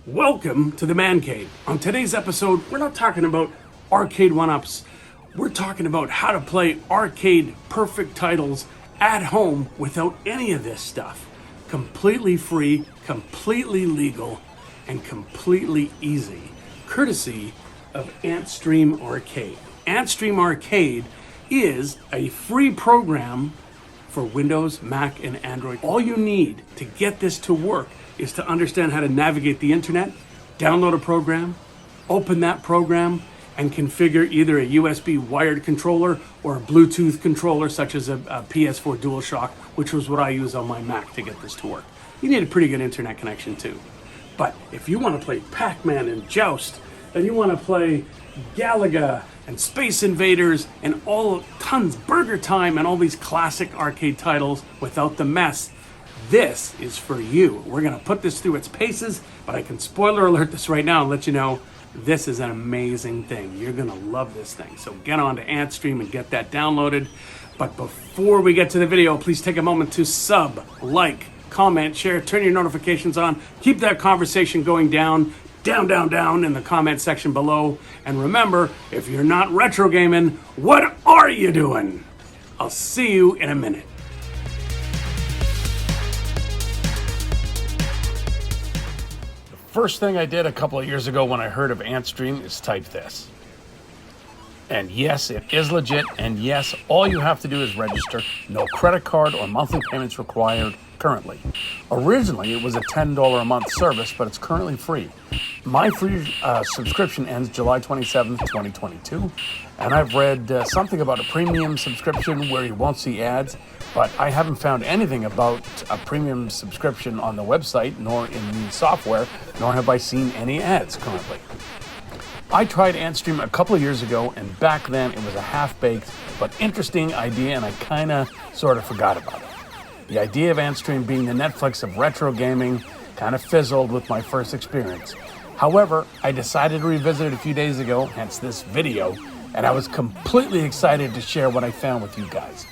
Welcome to the ManCade. On today's episode, we're not talking about arcade one-ups. We're talking about how to play arcade perfect titles at home without any of this stuff. Completely free, completely legal, and completely easy. Courtesy of Antstream Arcade. Antstream Arcade is a free program for Windows, Mac, and Android. All you need to get this to work is to understand how to navigate the internet, download a program, open that program, and configure either a USB wired controller or a Bluetooth controller such as a PS4 DualShock, which was what I use on my Mac to get this to work. You need a pretty good internet connection too. But if you want to play Pac-Man and Joust, and you want to play Galaga and Space Invaders and tons, Burger Time and all these classic arcade titles without the mess, this is for you. We're going to put this through its paces, but I can spoiler alert this right now and let you know this is an amazing thing. You're going to love this thing. So get on to Antstream and get that downloaded. But before we get to the video, please take a moment to sub, like, comment, share, turn your notifications on. Keep that conversation going down in the comment section below. And remember, if you're not retro gaming, what are you doing? I'll see you in a minute. First thing I did a couple of years ago when I heard of Antstream is type this. And yes, it is legit, and yes, all you have to do is register. No credit card or monthly payments required currently. Originally, it was a $10 a month service, but it's currently free. My free subscription ends July 27th, 2022, and I've read something about a premium subscription where you won't see ads, but I haven't found anything about a premium subscription on the website, nor in the software, nor have I seen any ads currently. I tried Antstream a couple of years ago, and back then it was a half-baked but interesting idea, and I kinda sort of forgot about it. The idea of Antstream being the Netflix of retro gaming kind of fizzled with my first experience. However, I decided to revisit it a few days ago, hence this video, and I was completely excited to share what I found with you guys.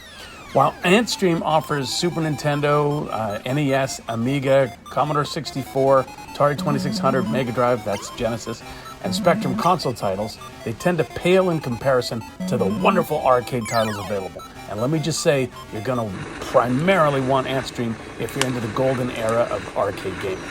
While Antstream offers Super Nintendo, NES, Amiga, Commodore 64, Atari 2600, Mega Drive, that's Genesis, and Spectrum console titles, they tend to pale in comparison to the wonderful arcade titles available. And let me just say, you're going to primarily want Antstream if you're into the golden era of arcade gaming,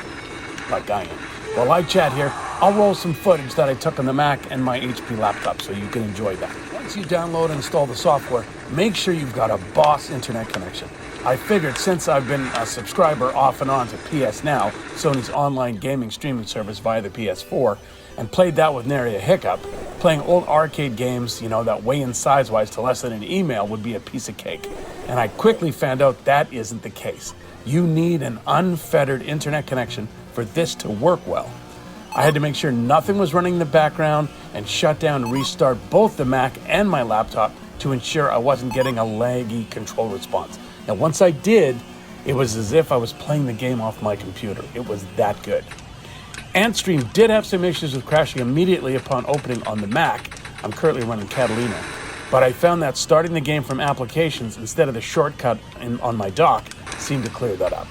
like I am. While I chat here, I'll roll some footage that I took on the Mac and my HP laptop so you can enjoy that. Once you download and install the software, make sure you've got a boss internet connection. I figured since I've been a subscriber off and on to PS Now, Sony's online gaming streaming service via the PS4, and played that with nary a hiccup, playing old arcade games, that weigh in size-wise to less than an email would be a piece of cake. And I quickly found out that isn't the case. You need an unfettered internet connection for this to work well. I had to make sure nothing was running in the background and shut down and restart both the Mac and my laptop to ensure I wasn't getting a laggy control response. Now, once I did, it was as if I was playing the game off my computer. It was that good. Antstream did have some issues with crashing immediately upon opening on the Mac. I'm currently running Catalina. But I found that starting the game from applications instead of the shortcut on my dock seemed to clear that up.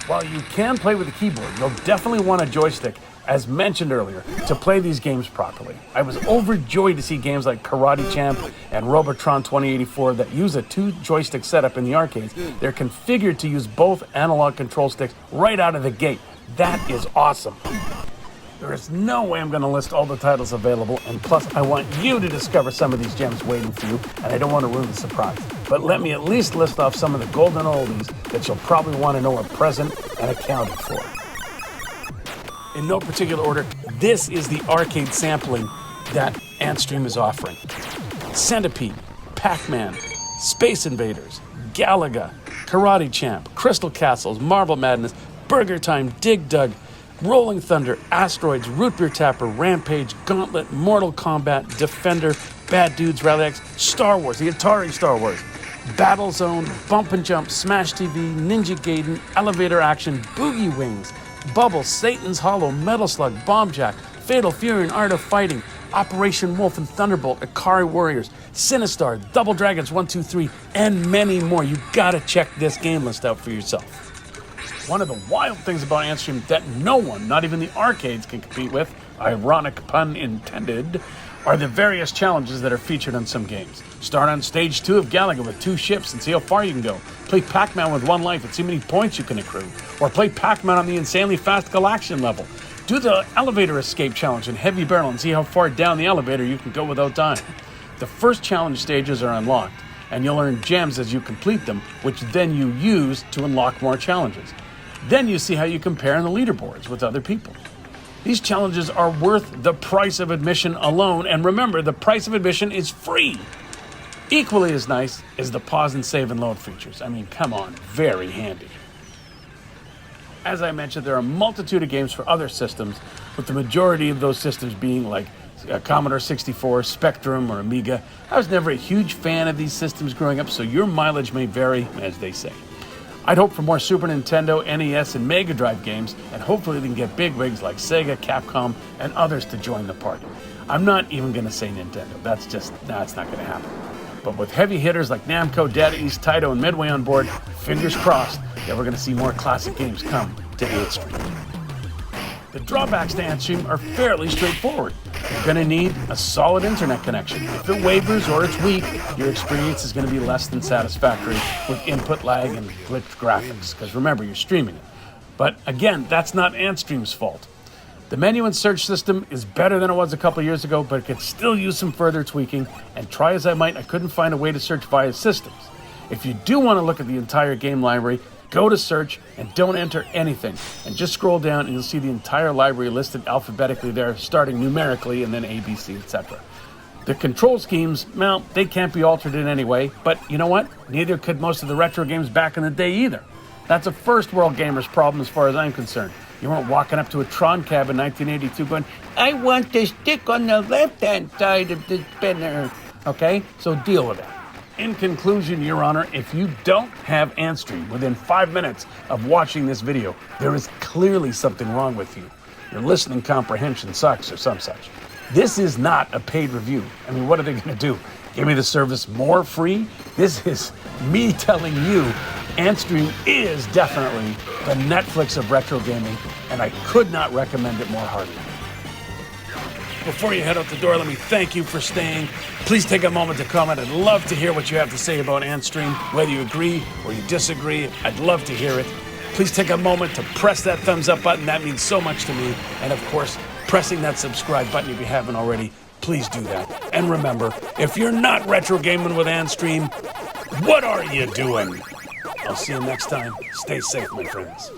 While you can play with the keyboard, you'll definitely want a joystick, as mentioned earlier, to play these games properly. I was overjoyed to see games like Karate Champ and Robotron 2084 that use a 2-joystick setup in the arcades. They're configured to use both analog control sticks right out of the gate. That is awesome. There is no way I'm going to list all the titles available, and plus I want you to discover some of these gems waiting for you, and I don't want to ruin the surprise. But let me at least list off some of the golden oldies that you'll probably want to know are present and accounted for. In no particular order, this is the arcade sampling that Antstream is offering. Centipede, Pac-Man, Space Invaders, Galaga, Karate Champ, Crystal Castles, Marble Madness, Burger Time, Dig Dug, Rolling Thunder, Asteroids, Root Beer Tapper, Rampage, Gauntlet, Mortal Kombat, Defender, Bad Dudes, Rally X, Star Wars, the Atari Star Wars, Battle Zone, Bump and Jump, Smash TV, Ninja Gaiden, Elevator Action, Boogie Wings, Bubble, Satan's Hollow, Metal Slug, Bomb Jack, Fatal Fury and Art of Fighting, Operation Wolf and Thunderbolt, Akari Warriors, Sinistar, Double Dragons 1, 2, 3, and many more. You gotta check this game list out for yourself. One of the wild things about Antstream that no one, not even the arcades, can compete with, ironic pun intended, are the various challenges that are featured on some games. Start on stage 2 of Galaga with 2 ships and see how far you can go. Play Pac-Man with 1 life and see how many points you can accrue. Or play Pac-Man on the insanely fast Galaxian level. Do the elevator escape challenge in Heavy Barrel and see how far down the elevator you can go without dying. The first challenge stages are unlocked, and you'll earn gems as you complete them, which then you use to unlock more challenges. Then you see how you compare in the leaderboards with other people. These challenges are worth the price of admission alone, and remember, the price of admission is free. Equally as nice is the pause and save and load features. I mean, come on, very handy. As I mentioned, there are a multitude of games for other systems, with the majority of those systems being like Commodore 64, Spectrum, or Amiga. I was never a huge fan of these systems growing up, so your mileage may vary, as they say. I'd hope for more Super Nintendo, NES, and Mega Drive games, and hopefully they can get bigwigs like Sega, Capcom, and others to join the party. I'm not even going to say Nintendo. That's not going to happen. But with heavy hitters like Namco, Data East, Taito, and Midway on board, fingers crossed that we're going to see more classic games come to Antstream. The drawbacks to Antstream are fairly straightforward. You're going to need a solid internet connection. If it wavers or it's weak, your experience is going to be less than satisfactory with input lag and glitched graphics, because remember, you're streaming it. But again, that's not Antstream's fault. The menu and search system is better than it was a couple years ago, but it could still use some further tweaking, and try as I might, I couldn't find a way to search via systems. If you do want to look at the entire game library, go to search and don't enter anything, and just scroll down and you'll see the entire library listed alphabetically there, starting numerically and then A, B, C, etc. The control schemes, well, they can't be altered in any way, but you know what? Neither could most of the retro games back in the day either. That's a first world gamer's problem as far as I'm concerned. You weren't walking up to a Tron cab in 1982 going, I want to stick on the left-hand side of the spinner. Okay, so deal with it. In conclusion, Your Honor, if you don't have Antstream within 5 minutes of watching this video, there is clearly something wrong with you. Your listening comprehension sucks or some such. This is not a paid review. I mean, what are they going to do? Give me the service more free? This is me telling you Antstream is definitely the Netflix of retro gaming, and I could not recommend it more heartily. Before you head out the door, let me thank you for staying. Please take a moment to comment. I'd love to hear what you have to say about Antstream, whether you agree or you disagree. I'd love to hear it. Please take a moment to press that thumbs up button. That means so much to me. And of course, pressing that subscribe button if you haven't already. Please do that. And remember, if you're not retro gaming with Antstream, what are you doing? I'll see you next time. Stay safe, my friends.